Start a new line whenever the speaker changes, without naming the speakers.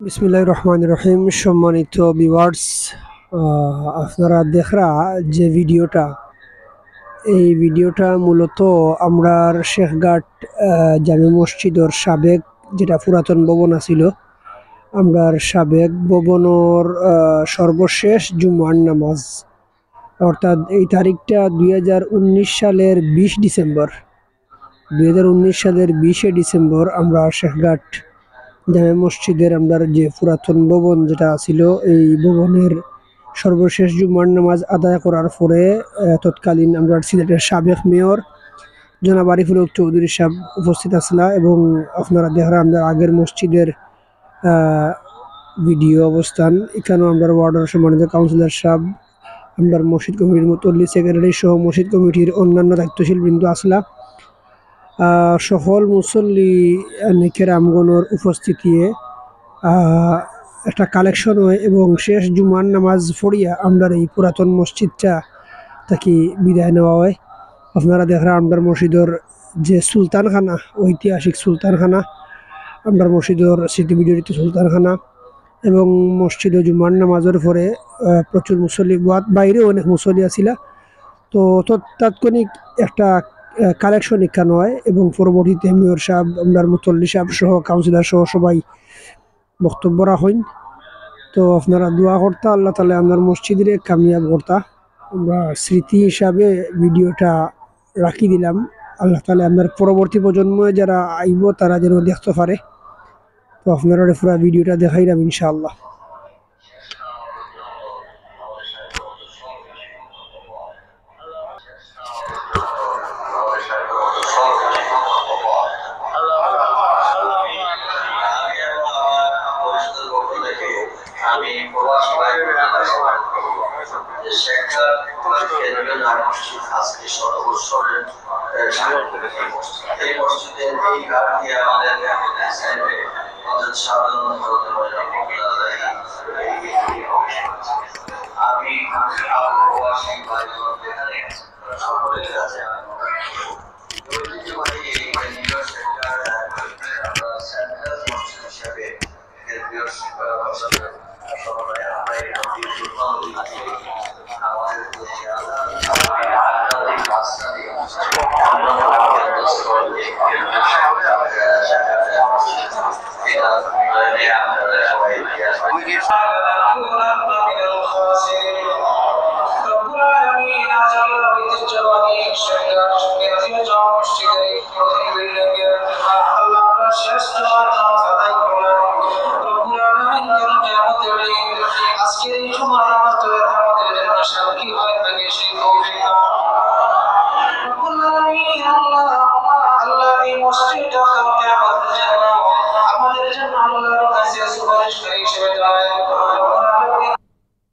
বিসমিল্লাহির রহমানির রহিম। সম্মানিত ভিউয়ার্স, আপনারা দেখরা যে ভিডিওটা, এই ভিডিওটা মূলত আমরা শেখঘাট জামে মসজিদের সাবেক যেটা পুরাতন ভবন আছিল, আমরার সাবেক ভবনের সর্বশেষ জুমার নামাজ, অর্থাৎ এই তারিখটা 2019 সালের 20 ডিসেম্বর। 2019 সালের 20 ডিসেম্বর আমরা শেখঘাট জামে মসজিদের আমরা যে পুরাতন ভবন যেটা ছিল, এই ভবনের সর্বশেষ জুমার নামাজ আদায় করার পরে তৎকালীন আমরা সিলেটের সাবেক মেয়র জনাব আরিফুল হক চৌধুরী সাহেব উপস্থিত আসলা, এবং আপনারা দেখরা আমরা আগের মসজিদের ভিডিও অবস্থান। এখানেও আমরা ওয়ার্ডের সম্মানিত কাউন্সিলর সাহেব, আমরা মসজিদ কমিটির মুতল্লি সেক্রেটারি সহ মসজিদ কমিটির অন্যান্য দায়িত্বশীল বিন্দু আসলা। সকল মুসল্লি কেরামগণের উপস্থিতিতে একটা কালেকশন হয় এবং শেষ জুমার নামাজ পড়িয়া আমরা এই পুরাতন মসজিদটা তাকে বিদায় নেওয়া হয়। আপনারা দেখরা আমরা মসজিদের যে সুলতানখানা, ঐতিহাসিক সুলতানখানা, আমরা মসজিদের স্মৃতি বিজড়িত সুলতানখানা, এবং মসজিদে জুমার নামাজের পরে প্রচুর মুসল্লি, বাইরে অনেক মুসল্লি আসিলা। তো তাৎক্ষণিক একটা কালেকশন এখানে হয় এবং পরবর্তীতে মেয়র সাহেব, আপনার মুতল্লি সাহেব সহ কাউন্সিলর সহ সবাই বক্তব্য রাখেন। তো আপনারা দোয়া করতা আল্লাহ তাআলা আপনার মসজিদে কামিয়াব করতা। আমরা স্মৃতি হিসাবে ভিডিওটা রাখি দিলাম। আল্লাহ তাআলা আপনার পরবর্তী প্রজন্ম যারা আইব তারা যেন দেখতে পারে। তো আপনারা পুরো ভিডিওটা দেখাইলাম ইনশাআল্লাহ।
আমি আজকে সর্বস্তরের এই মসজিদের এই ঘাট দিয়ে আমাদের সাধারণ আমি প্রবাসী ভাই সকলের কাছে আমাদের জন্য আল্লাহর কাছে সুপারিশকারী হিসেবে